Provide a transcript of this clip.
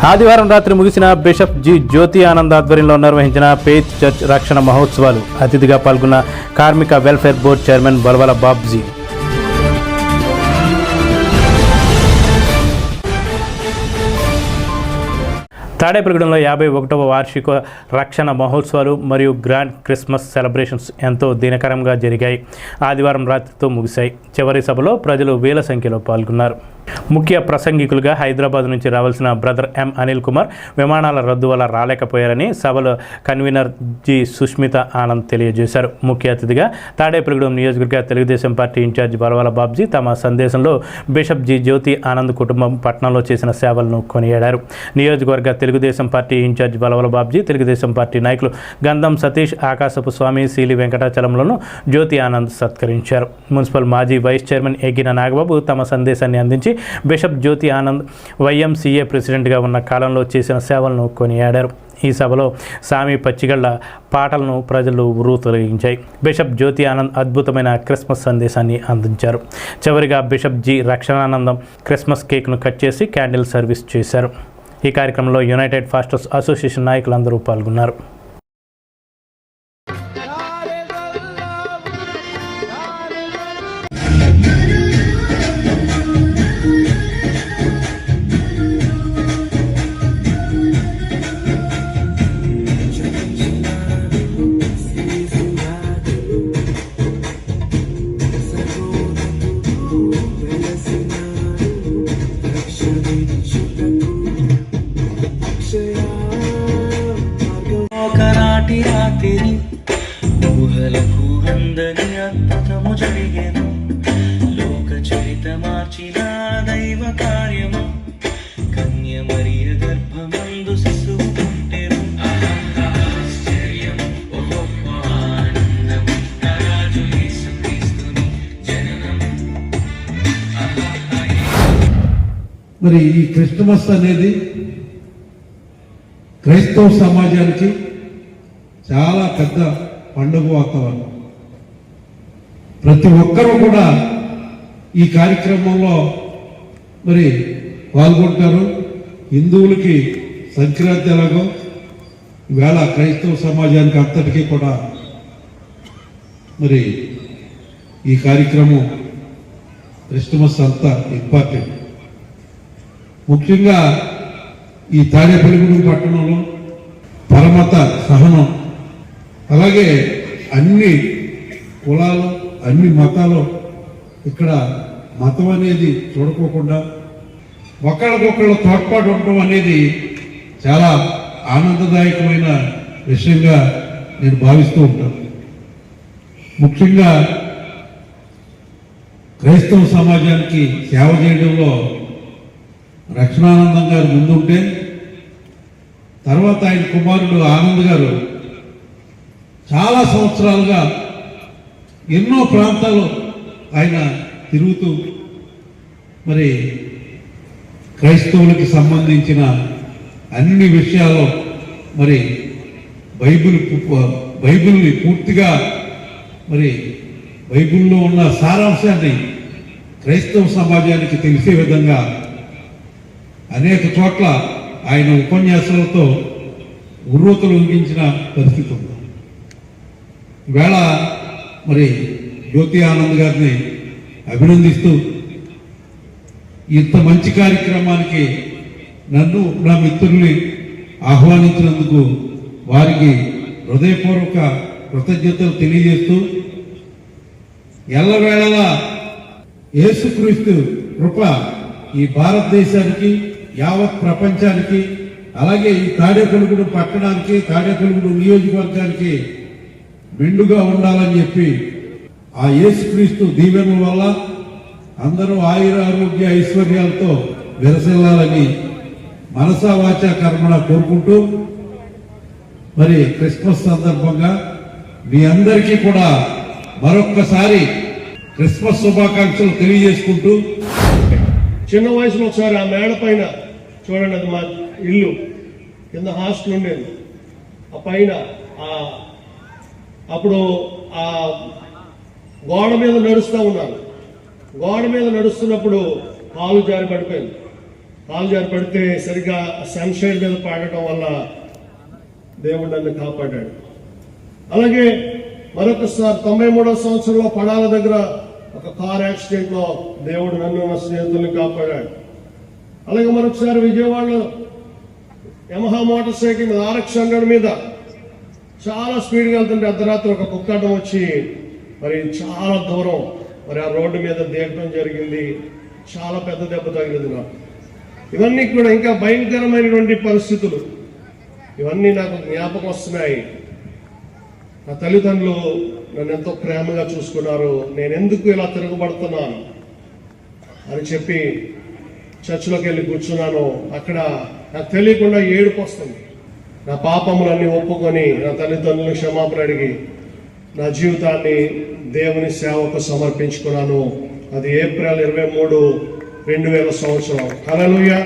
ఆదివారం రాత్రి ముగిసిన బిషప్ జి జ్యోతి ఆనంద్ ఆధ్వర్యంలో నిర్వహించిన ఫెయిత్ చర్చ్ రక్షణ మహోత్సవాలు. అతిథిగా పాల్గొన్న కార్మిక వెల్ఫేర్ బోర్డు చైర్మన్ బల్వల బాబ్జీ. తాడేపల్లిగూడెంలో 51వ వార్షిక రక్షణ మహోత్సవాలు మరియు గ్రాండ్ క్రిస్మస్ సెలబ్రేషన్స్ ఎంతో దినకరంగా జరిగాయి. ఆదివారం రాత్రితో ముగిశాయి. చివరి సభలో ప్రజలు వేల సంఖ్యలో పాల్గొన్నారు. ముఖ్య ప్రసంగికులుగా హైదరాబాద్ నుంచి రావాల్సిన బ్రదర్ ఎం అనిల్ కుమార్ విమానాల రద్దు వల్ల రాలేకపోయారని సభలో కన్వీనర్ జి సుష్మిత ఆనంద్ తెలియజేశారు. ముఖ్య అతిథిగా తాడేపల్లిగూడెం నియోజకవర్గ తెలుగుదేశం పార్టీ ఇన్ఛార్జి బల్వల బాబ్జీ తమ సందేశంలో బిషప్ జి జ్యోతి ఆనంద్ కుటుంబం పట్టణంలో చేసిన సేవలను కొనియాడారు. నియోజకవర్గ Telugu Desam party in-charge Balvala Babji, Telugu Desam party నాయకులు గంధం సతీష్, ఆకాశపు స్వామి, సీలి వెంకటాచలంలను జ్యోతి ఆనంద్ సత్కరించారు. మున్సిపల్ మాజీ వైస్ చైర్మన్ ఎగిన నాగబాబు తమ సందేశాన్ని అందించి బిషప్ జ్యోతి ఆనంద్ వైఎంసీఏ ప్రెసిడెంట్గా ఉన్న కాలంలో చేసిన సేవలను కొనియాడారు. ఈ సభలో సామి పచ్చిగళ్ల పాటలను ప్రజలు ఉర్రూతొలగించాయి. బిషప్ జ్యోతి ఆనంద్ అద్భుతమైన క్రిస్మస్ సందేశాన్ని అందించారు. చివరిగా బిషప్ జి రక్షణానందం క్రిస్మస్ కేక్ను కట్ చేసి క్యాండిల్ సర్వీస్ చేశారు. ఈ కార్యక్రమంలో యునైటెడ్ ఫాస్టర్స్ అసోసియేషన్ నాయకులందరూ పాల్గొన్నారు. ఊహలకు అందని అద్భుతము జరిగెను, లోక చరిత మార్చిన దైవ కార్యము, కన్య మరియ గర్భమందు శిశువు పుట్టెను, ఆశ్చర్యము గొప్ప ఆనందము, రాజు యేసుక్రీస్తుని జననం. మరి ఈ క్రిస్మస్ అనేది క్రైస్తవ సమాజానికి చాలా పెద్ద పండుగ వాతావరణం. ప్రతి ఒక్కరూ కూడా ఈ కార్యక్రమంలో మరి పాల్గొంటారు. హిందువులకి సంక్రాంతి ఎలాగో ఈవేళ క్రైస్తవ సమాజానికి అంతటికీ కూడా మరి ఈ కార్యక్రమం క్రిస్మస్ అంతా ఇంపార్టెంట్. ముఖ్యంగా ఈ తాడేపల్లిగూడెం పట్టణంలో పరమత సహనం, అలాగే అన్ని కులాలు, అన్ని మతాలు ఇక్కడ మతం అనేది చూడుకోకుండా ఒకళ్ళకొకళ్ళు తోడ్పాటు ఉండటం అనేది చాలా ఆనందదాయకమైన విషయంగా నేను భావిస్తూ ఉంటాను. ముఖ్యంగా క్రైస్తవ సమాజానికి సేవ చేయడంలో రక్షణానందం గారు ముందుంటే, తర్వాత ఆయన కుమారుడు ఆనంద్ గారు చాలా సంవత్సరాలుగా ఎన్నో ప్రాంతాలు ఆయన తిరుగుతూ మరి క్రైస్తవులకి అన్ని విషయాల్లో మరి బైబిల్ని పూర్తిగా మరి బైబిల్లో ఉన్న సారాంశాన్ని క్రైస్తవ సమాజానికి తెలిసే విధంగా అనేక చోట్ల ఆయన ఉపన్యాసాలతో ఉర్రూతలు ఊగించిన పరిస్థితి ఉంది. ఈవేళ మరి జ్యోతి ఆనంద్ గారిని అభినందిస్తూ ఇంత మంచి కార్యక్రమానికి నన్ను, నా మిత్రుల్ని ఆహ్వానించినందుకు వారికి హృదయపూర్వక కృతజ్ఞతలు తెలియజేస్తూ, ఎల్లవేళలా యేసుక్రీస్తు కృప ఈ భారతదేశానికి, యావత్ ప్రపంచానికి, అలాగే ఈ తాడేపల్లిగూడెం పట్టణానికి, తాడేపల్లిగూడెం నియోజకవర్గానికి మెండుగా ఉండాలని చెప్పి ఆ యేసుక్రీస్తు దీవెనల వల్ల అందరూ ఆయుర ఆరోగ్య ఐశ్వర్యాలతో విరసిల్లాలని మనసా వాచా కర్మణ కోరుకుంటూ, మరి క్రిస్మస్ సందర్భంగా మీ అందరికీ కూడా మరొక్కసారి క్రిస్మస్ శుభాకాంక్షలు తెలియజేసుకుంటూ, చిన్న వయసులో ఒకసారి ఆ మేడ పైన చూడండి, అది మా ఇల్లు కింద హాస్టల్ ఉండేది. ఆ పైన అప్పుడు ఆ గోడ మీద నడుస్తూ ఉన్నాను. గోడ మీద నడుస్తున్నప్పుడు కాలు జారి పడిపోయింది. కాలు జారి పడితే సరిగ్గా సన్షైడ్ మీద పడటం వల్ల దేవుడు నన్ను కాపాడాడు. అలాగే మరొకసారి 93వ సంవత్సరంలో పడాల దగ్గర ఒక కార్ యాక్సిడెంట్ లో దేవుడు నన్ను నా స్నేహితుల్ని కాపాడాడు. అలాగే మరొకసారి విజయవాడలో యమహా మోటార్ సైకిల్ మీద RX100 మీద చాలా స్పీడ్గా వెళ్తుంటే అర్ధరాత్రి ఒక కుక్కటం వచ్చి మరి చాలా దూరం మరి ఆ రోడ్డు మీద దిగడం జరిగింది. చాలా పెద్ద దెబ్బ తగిలింది నాకు. ఇవన్నీ కూడా ఇంకా భయంకరమైనటువంటి పరిస్థితులు, ఇవన్నీ నాకు జ్ఞాపకం వస్తున్నాయి. నా తల్లిదండ్రులు నన్ను ఎంతో ప్రేమగా చూసుకున్నారు. నేను ఎందుకు ఇలా తిరగబడుతున్నాను అని చెప్పి చర్చిలోకి వెళ్ళి కూర్చున్నాను. అక్కడ నాకు తెలియకుండా ఏడుపు వస్తుంది. నా పాపములన్నీ ఒప్పుకొని నా తల్లిదండ్రులకు క్షమాపణ అడిగి నా జీవితాన్ని దేవుని సేవకు సమర్పించుకున్నాను. అది ఏప్రిల్ 23, 2000 సంవత్సరం. హల్లెలూయా.